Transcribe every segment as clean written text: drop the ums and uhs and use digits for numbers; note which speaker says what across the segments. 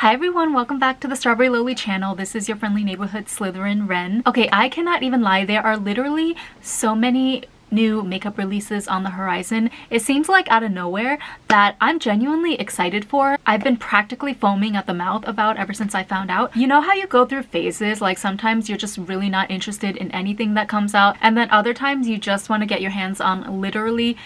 Speaker 1: Hi everyone, welcome back to the Strawberryloli channel. This is your friendly neighborhood Slytherin Ren. Okay, I cannot even lie, there are literally so many new makeup releases on the horizon. It seems like out of nowhere that I'm genuinely excited for. I've been practically foaming at the mouth about ever since I found out. You know how you go through phases, like sometimes you're just really not interested in anything that comes out, and then other times you just want to get your hands on literally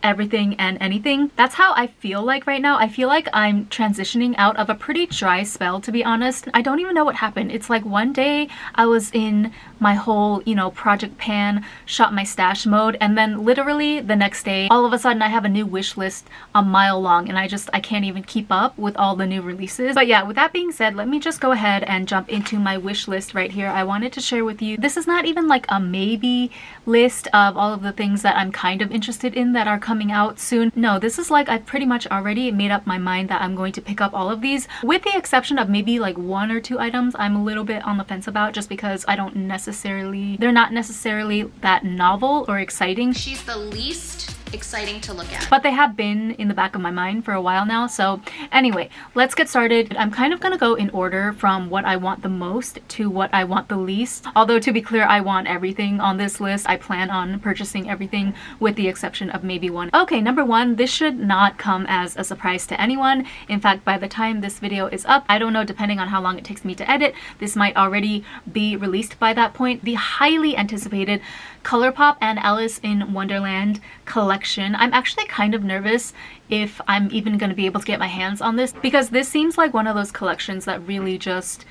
Speaker 1: everything and anything. That's how I feel like right now. I feel like I'm transitioning out of a pretty dry spell, to be honest. I don't even know what happened. It's like one day I was in my whole, Project Pan, shop my stash mode, and then literally the next day, all of a sudden I have a new wish list a mile long, and I can't even keep up with all the new releases. But yeah, with that being said, let me just go ahead and jump into my wish list right here. I wanted to share with you, this is not even like a maybe list of all of the things that I'm kind of interested in that are coming out soon. No, this is like I've pretty much already made up my mind that I'm going to pick up all of these, with the exception of maybe like one or two items I'm a little bit on the fence about, just because they're not necessarily that novel or exciting.
Speaker 2: She's the least exciting to look at,
Speaker 1: but they have been in the back of my mind for a while now. So anyway, let's get started. I'm kind of gonna go in order from what I want the most to what I want the least. Although, to be clear, I want everything on this list. I plan on purchasing everything with the exception of maybe one. Okay, number one, this should not come as a surprise to anyone. In fact, by the time this video is up, I don't know, depending on how long it takes me to edit, this might already be released by that point. The highly anticipated ColourPop and Alice in Wonderland collection. I'm actually kind of nervous if I'm even going to be able to get my hands on this, because this seems like one of those collections that really just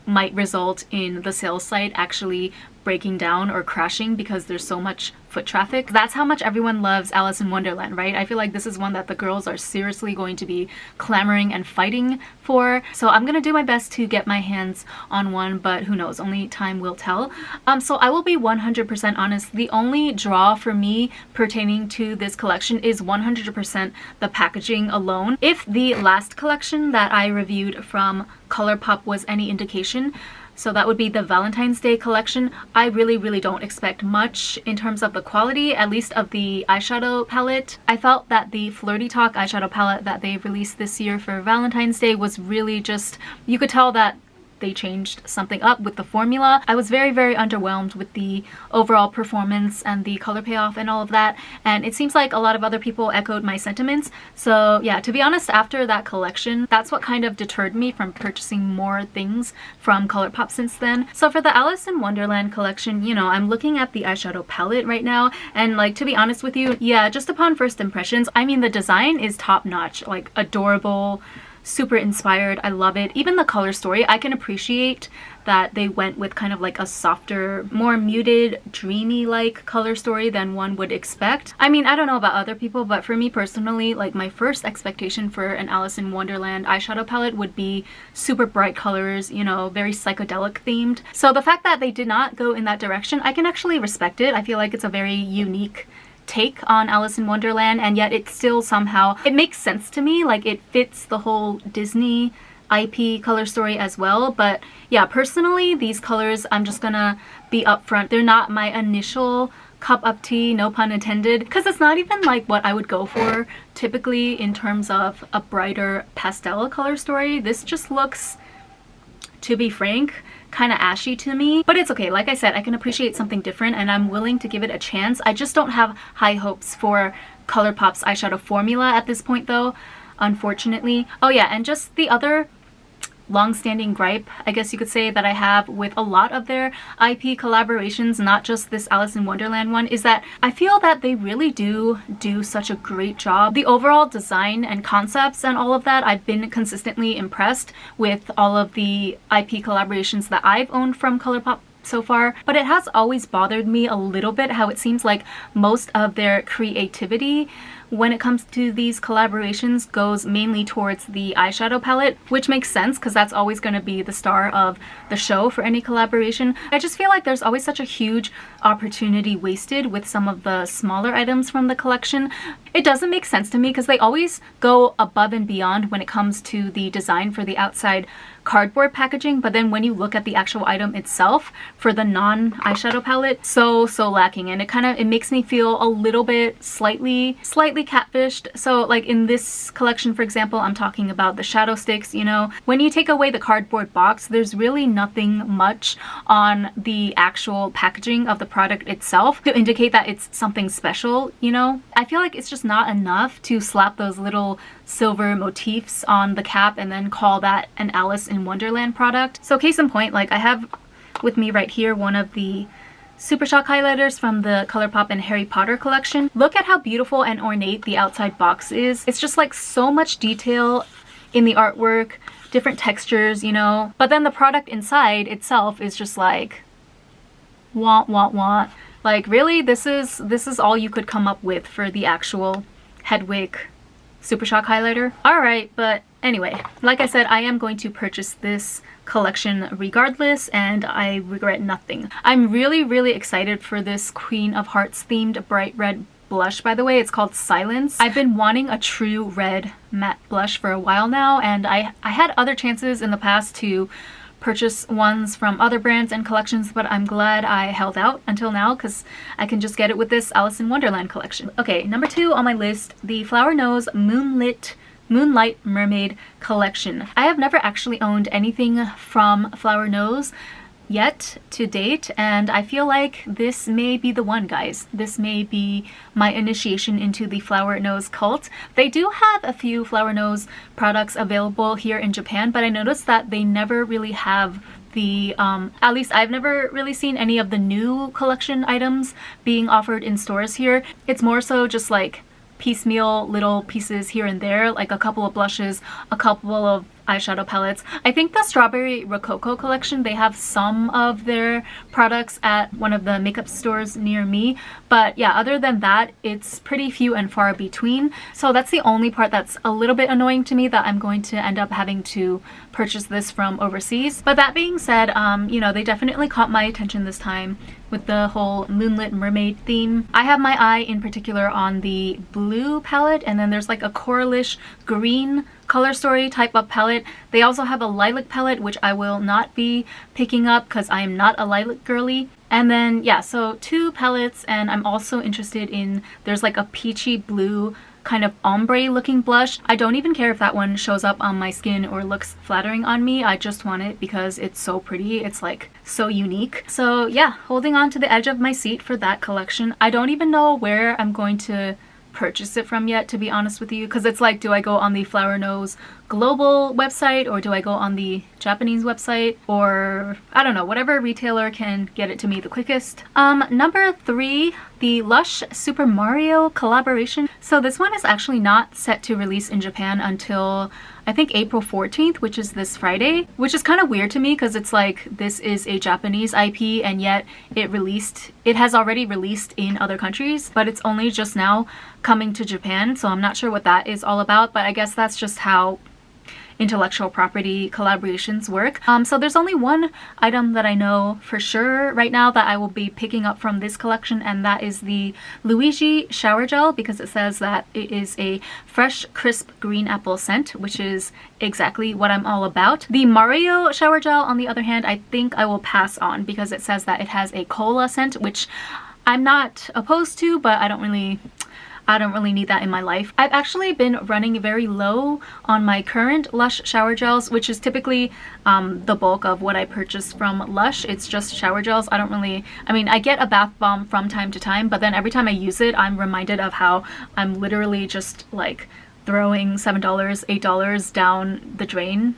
Speaker 1: might result in the sales site actually breaking down or crashing because there's so much foot traffic. That's how much everyone loves Alice in Wonderland, right? I feel like this is one that the girls are seriously going to be clamoring and fighting for. So I'm gonna do my best to get my hands on one, but who knows, only time will tell. So I will be 100% honest, the only draw for me pertaining to this collection is 100% the packaging alone. If the last collection that I reviewed from ColourPop was any indication, so that would be the Valentine's Day collection, I really don't expect much in terms of the quality, at least of the eyeshadow palette. I felt that the Flirty Talk eyeshadow palette that they released this year for Valentine's Day was really just, you could tell that they changed something up with the formula. I was very underwhelmed with the overall performance and the color payoff and all of that, and it seems like a lot of other people echoed my sentiments. So yeah, to be honest, after that collection, that's what kind of deterred me from purchasing more things from ColourPop since then. So for the Alice in Wonderland collection, I'm looking at the eyeshadow palette right now, and like, to be honest with you, yeah, just upon first impressions, I mean, the design is top notch, like adorable, super inspired. I love it. Even the color story, I can appreciate that they went with kind of like a softer, more muted, dreamy like color story than one would expect. I mean, I don't know about other people, but for me personally, like, my first expectation for an Alice in Wonderland eyeshadow palette would be super bright colors, very psychedelic themed. So the fact that they did not go in that direction, I can actually respect it. I feel like it's a very unique take on Alice in Wonderland, and yet it still somehow, it makes sense to me, like it fits the whole Disney IP color story as well. But yeah, personally, these colors, I'm just gonna be upfront, they're not my initial cup of tea, no pun intended, because it's not even like what I would go for typically in terms of a brighter pastel color story. This just looks, to be frank, kind of ashy to me, but it's okay. Like I said, I can appreciate something different and I'm willing to give it a chance. I just don't have high hopes for ColourPop's eyeshadow formula at this point though, unfortunately. Oh yeah, and just the other long-standing gripe, I guess you could say, that I have with a lot of their IP collaborations, not just this Alice in Wonderland one, is that I feel that they really do such a great job. The overall design and concepts and all of that, I've been consistently impressed with all of the IP collaborations that I've owned from ColourPop so far, but it has always bothered me a little bit how it seems like most of their creativity when it comes to these collaborations goes mainly towards the eyeshadow palette, which makes sense because that's always going to be the star of the show for any collaboration. I just feel like there's always such a huge opportunity wasted with some of the smaller items from the collection. It doesn't make sense to me because they always go above and beyond when it comes to the design for the outside cardboard packaging, but then when you look at the actual item itself for the non-eyeshadow palette, so lacking, and it makes me feel a little bit slightly definitely catfished. So like in this collection, for example, I'm talking about the shadow sticks, you know. When you take away the cardboard box, there's really nothing much on the actual packaging of the product itself to indicate that it's something special, you know. I feel like it's just not enough to slap those little silver motifs on the cap and then call that an Alice in Wonderland product. So case in point, like I have with me right here one of the Super Shock highlighters from the ColourPop and Harry Potter collection. Look at how beautiful and ornate the outside box is. It's just like so much detail in the artwork, different textures, you know. But then the product inside itself is just like want. Like really, this is all you could come up with for the actual Hedwig Super Shock highlighter. Alright, but anyway, like I said, I am going to purchase this collection regardless, and I regret nothing. I'm really excited for this Queen of Hearts themed bright red blush, by the way. It's called Silence. I've been wanting a true red matte blush for a while now, and I had other chances in the past to purchase ones from other brands and collections, but I'm glad I held out until now because I can just get it with this Alice in Wonderland collection. Okay, number 2 on my list, the Flower Nose Moonlight Mermaid collection. I have never actually owned anything from Flower Nose yet to date, and I feel like this may be the one, guys. This may be my initiation into the Flower Nose cult. They do have a few Flower Nose products available here in Japan, but I noticed that they never really have the at least I've never really seen any of the new collection items being offered in stores here. It's more so just like piecemeal little pieces here and there, like a couple of blushes, a couple of eyeshadow palettes. I think the Strawberry Rococo collection, they have some of their products at one of the makeup stores near me, but yeah, other than that, it's pretty few and far between. So that's the only part that's a little bit annoying to me, that I'm going to end up having to purchase this from overseas. But that being said, you know, they definitely caught my attention this time with the whole Moonlit Mermaid theme. I have my eye in particular on the blue palette, and then there's like a coralish green color story type of palette. They also have a lilac palette, which I will not be picking up because I am not a lilac girly. And then yeah, so 2 palettes, and I'm also interested in, there's like a peachy blue kind of ombre looking blush. I don't even care if that one shows up on my skin or looks flattering on me. I just want it because it's so pretty. It's like so unique. So yeah, holding on to the edge of my seat for that collection. I don't even know where I'm going to purchase it from yet, to be honest with you, because it's like, do I go on the Flower Nose global website, or do I go on the Japanese website, or I don't know, whatever retailer can get it to me the quickest. Number 3, the Lush Super Mario collaboration. So this one is actually not set to release in Japan until I think April 14th, which is this Friday, which is kind of weird to me because it's like, this is a Japanese IP and yet it has already released in other countries, but it's only just now coming to Japan. So I'm not sure what that is all about, but I guess that's just how intellectual property collaborations work. So there's only one item that I know for sure right now that I will be picking up from this collection, and that is the Luigi shower gel, because it says that it is a fresh crisp green apple scent, which is exactly what I'm all about. The Mario shower gel, on the other hand, I think I will pass on because it says that it has a cola scent, which I'm not opposed to, but I don't really need that in my life. I've actually been running very low on my current Lush shower gels, which is typically the bulk of what I purchase from Lush. It's just shower gels. I mean, I get a bath bomb from time to time, but then every time I use it, I'm reminded of how I'm literally just like throwing $7, $8 down the drain,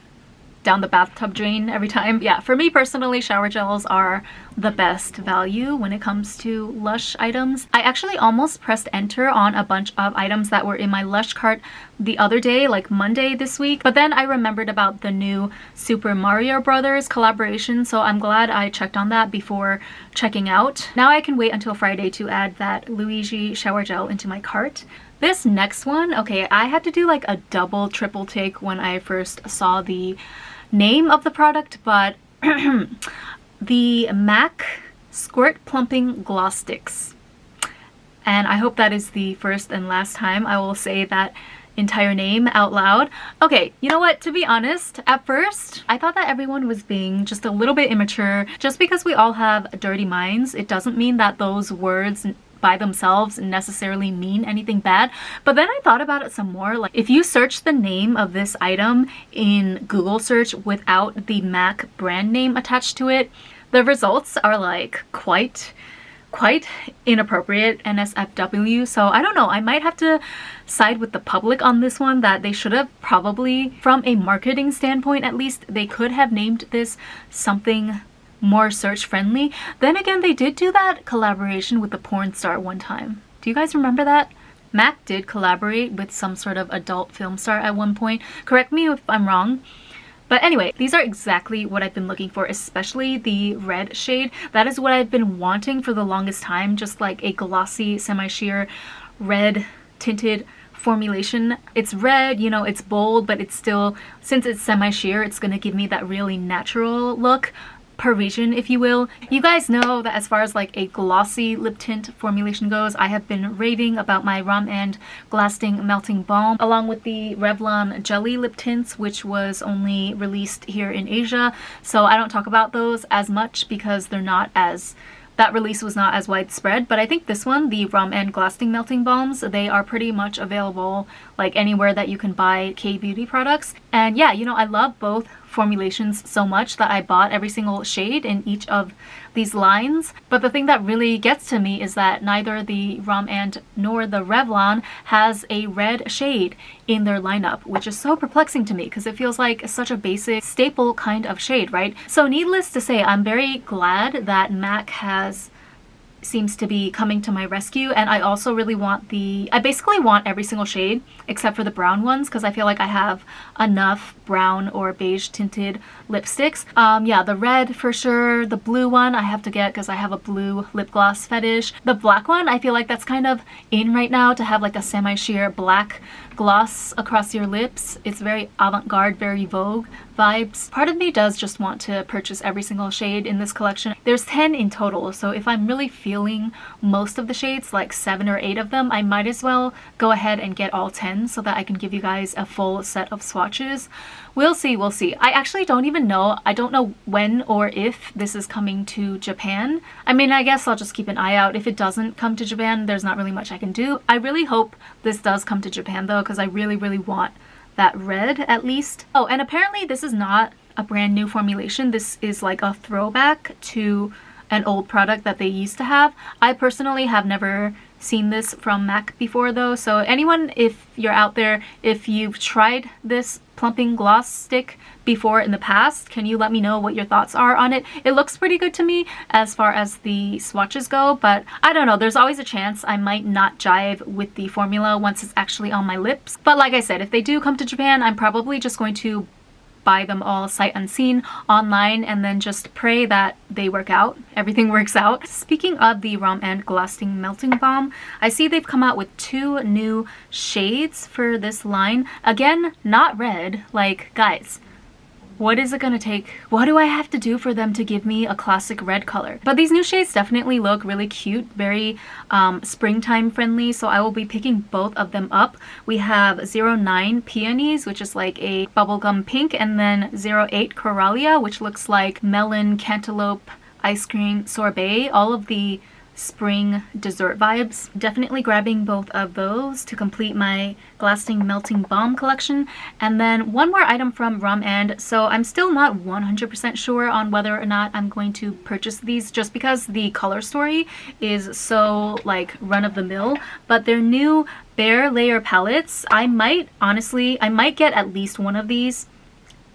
Speaker 1: down the bathtub drain every time. Yeah, for me personally, shower gels are the best value when it comes to Lush items. I actually almost pressed enter on a bunch of items that were in my Lush cart the other day, like Monday this week, but then I remembered about the new Super Mario Brothers collaboration, so I'm glad I checked on that before checking out. Now I can wait until Friday to add that Luigi shower gel into my cart. This next one, okay, I had to do like a double, triple take when I first saw the name of the product, but the MAC Squirt Plumping Gloss Sticks. And I hope that is the first and last time I will say that entire name out loud. Okay, you know what? To be honest, at first, I thought that everyone was being just a little bit immature. Just because we all have dirty minds, it doesn't mean that those words by themselves necessarily mean anything bad. But then I thought about it some more. Like, if you search the name of this item in Google search without the MAC brand name attached to it, the results are like quite inappropriate, NSFW. So I don't know, I might have to side with the public on this one, that they should have probably, from a marketing standpoint at least, they could have named this something more search friendly. Then again, they did do that collaboration with the porn star one time. Do you guys remember that? MAC did collaborate with some sort of adult film star at one point. Correct me if I'm wrong. But anyway, these are exactly what I've been looking for, especially the red shade. That is what I've been wanting for the longest time, just like a glossy, semi-sheer, red tinted formulation. It's red, you know, it's bold, but it's still, since it's semi-sheer, it's gonna give me that really natural look. Parisian, if you will. You guys know that as far as like a glossy lip tint formulation goes, I have been raving about my Rom and Lasting Melting Balm, along with the Revlon Jelly lip tints, which was only released here in Asia. So I don't talk about those as much because they're not as, that release was not as widespread. But I think this one, the Rom and Lasting Melting Balms, they are pretty much available like anywhere that you can buy K-beauty products. And yeah, you know, I love both formulations so much that I bought every single shade in each of these lines. But the thing that really gets to me is that neither the Rom and nor the Revlon has a red shade in their lineup, which is so perplexing to me because it feels like such a basic staple kind of shade, right? So needless to say, I'm very glad that MAC seems to be coming to my rescue, and I also really want I basically want every single shade except for the brown ones because I feel like I have enough brown or beige tinted lipsticks. Yeah, the red for sure. The blue one I have to get because I have a blue lip gloss fetish. The black one, I feel like that's kind of in right now, to have like a semi-sheer black gloss across your lips. It's very avant-garde, very Vogue vibes. Part of me does just want to purchase every single shade in this collection. There's 10 in total, so if I'm really feeling most of the shades, like 7 or 8 of them, I might as well go ahead and get all 10 so that I can give you guys a full set of swatches. We'll see, we'll see. I actually don't even know. I don't know when or if this is coming to Japan. I mean, I guess I'll just keep an eye out. If it doesn't come to Japan, there's not really much I can do. I really hope this does come to Japan though, because I really, really want that red at least. Oh, and apparently this is not a brand new formulation. This is like a throwback to an old product that they used to have. I personally have never seen this from MAC before though, so anyone, if you're out there, if you've tried this plumping gloss stick before in the past, can you let me know what your thoughts are on it? It looks pretty good to me as far as the swatches go, but I don't know, there's always a chance I might not jive with the formula once it's actually on my lips. But like I said, if they do come to Japan, I'm probably just going to buy them all sight unseen online and then just pray that they work out, everything works out. Speaking of the Rom and Lasting Melting Balm, I see they've come out with 2 new shades for this line. Again, not red. Like, guys, what is it gonna take? What do I have to do for them to give me a classic red color? But these new shades definitely look really cute, very springtime friendly, so I will be picking both of them up. We have 09 Peonies, which is like a bubblegum pink, and then 08 Coralia, which looks like melon cantaloupe ice cream sorbet. All of the spring dessert vibes. Definitely grabbing both of those to complete my Lasting Melting Balm collection. And then one more item from Rom and, so I'm still not 100% sure on whether or not I'm going to purchase these just because the color story is so like run-of-the-mill, but their new Bare Layer palettes, I might get at least one of these,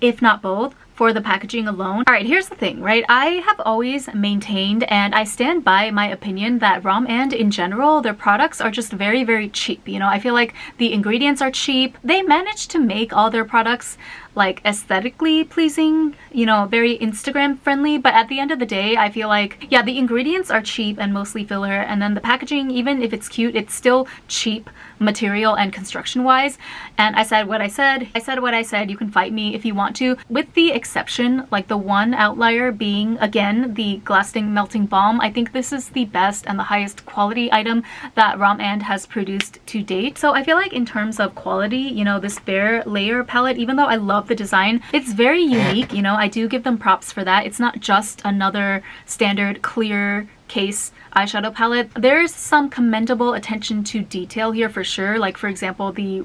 Speaker 1: if not both, for the packaging alone. Alright, here's the thing, right? I have always maintained, and I stand by my opinion, that Rom and in general, their products are just very, very cheap. You know, I feel like the ingredients are cheap. They manage to make all their products like aesthetically pleasing, you know, very Instagram friendly, but at the end of the day, I feel like, yeah, the ingredients are cheap and mostly filler, and then the packaging, even if it's cute, it's still cheap material and construction wise. And I said what I said. You can fight me if you want to, with the exception, like the one outlier being, again, the Lasting Melting Balm. I think this is the best and the highest quality item that Rom and has produced to date. So I feel like in terms of quality, you know, this Bare Layer palette, even though I love the design, it's very unique. You know, I do give them props for that. It's not just another standard clear case eyeshadow palette. There's some commendable attention to detail here for sure. Like for example, the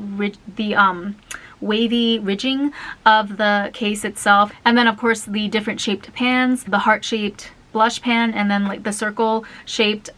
Speaker 1: wavy ridging of the case itself, and then of course the different shaped pans, the heart-shaped blush pan, and then like the circle-shaped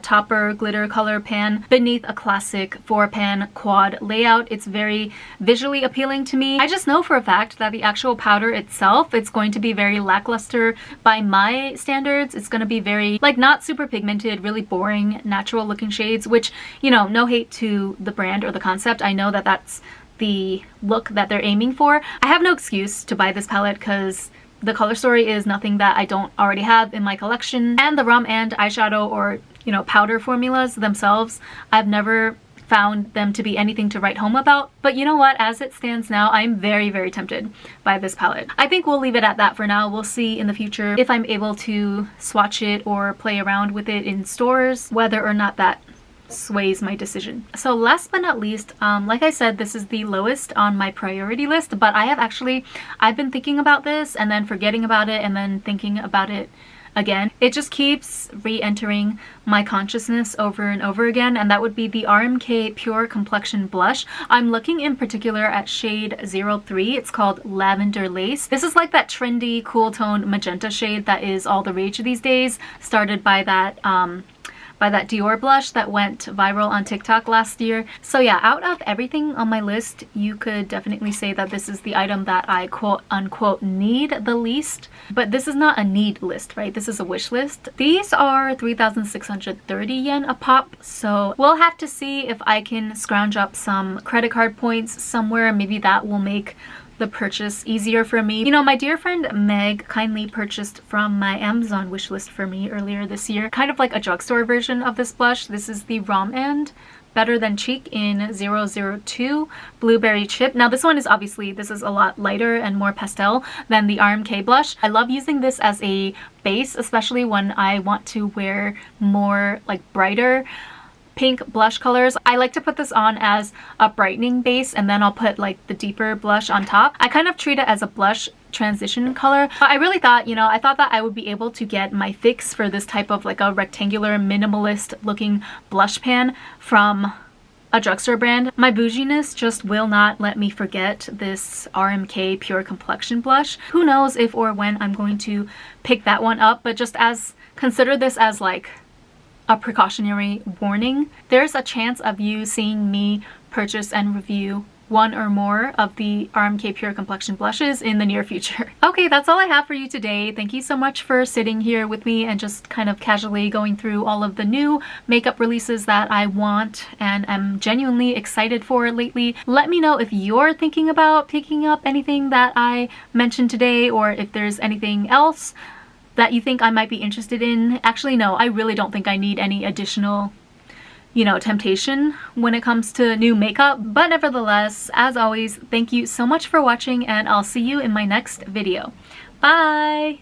Speaker 1: topper glitter color pan beneath a classic 4-pan quad layout. It's very visually appealing to me. I just know for a fact that the actual powder itself, it's going to be very lackluster by my standards. It's going to be very like not super pigmented, really boring, natural looking shades, which, you know, no hate to the brand or the concept. I know that that's the look that they're aiming for. I have no excuse to buy this palette because the color story is nothing that I don't already have in my collection, and the rum and eyeshadow or, you know, powder formulas themselves, I've never found them to be anything to write home about. But you know what, as it stands now, I'm very, very tempted by this palette. I think we'll leave it at that for now. We'll see in the future if I'm able to swatch it or play around with it in stores, whether or not that sways my decision. So last but not least, like I said, this is the lowest on my priority list, but I've been thinking about this and then forgetting about it and then thinking about it again. It just keeps re-entering my consciousness over and over again, and that would be the RMK Pure Complexion Blush. I'm looking in particular at shade 03. It's called Lavender Lace. This is like that trendy, cool tone magenta shade that is all the rage these days, started by that Dior blush that went viral on TikTok last year. So yeah, out of everything on my list, you could definitely say that this is the item that I quote unquote need the least. But this is not a need list, right? This is a wish list. These are 3,630 yen a pop, so we'll have to see if I can scrounge up some credit card points somewhere. Maybe that will make the purchase easier for me. You know, my dear friend Meg kindly purchased from my Amazon wishlist for me earlier this year, kind of like a drugstore version of this blush. This is the Rom and Better Than Cheek in 002 Blueberry Chip. Now this one is obviously, this is a lot lighter and more pastel than the RMK blush. I love using this as a base, especially when I want to wear more like brighter pink blush colors. I like to put this on as a brightening base, and then I'll put like the deeper blush on top. I kind of treat it as a blush transition color. But I really thought, you know, I thought that I would be able to get my fix for this type of like a rectangular minimalist looking blush pan from a drugstore brand. My bouginess just will not let me forget this RMK Pure Complexion Blush. Who knows if or when I'm going to pick that one up, but just consider this as like a precautionary warning. There's a chance of you seeing me purchase and review one or more of the RMK Pure Complexion blushes in the near future. Okay, that's all I have for you today. Thank you so much for sitting here with me and just kind of casually going through all of the new makeup releases that I want and am genuinely excited for lately. Let me know if you're thinking about picking up anything that I mentioned today, or if there's anything else that you think I might be interested in. Actually, no, I really don't think I need any additional, you know, temptation when it comes to new makeup. But nevertheless, as always, thank you so much for watching, and I'll see you in my next video. Bye!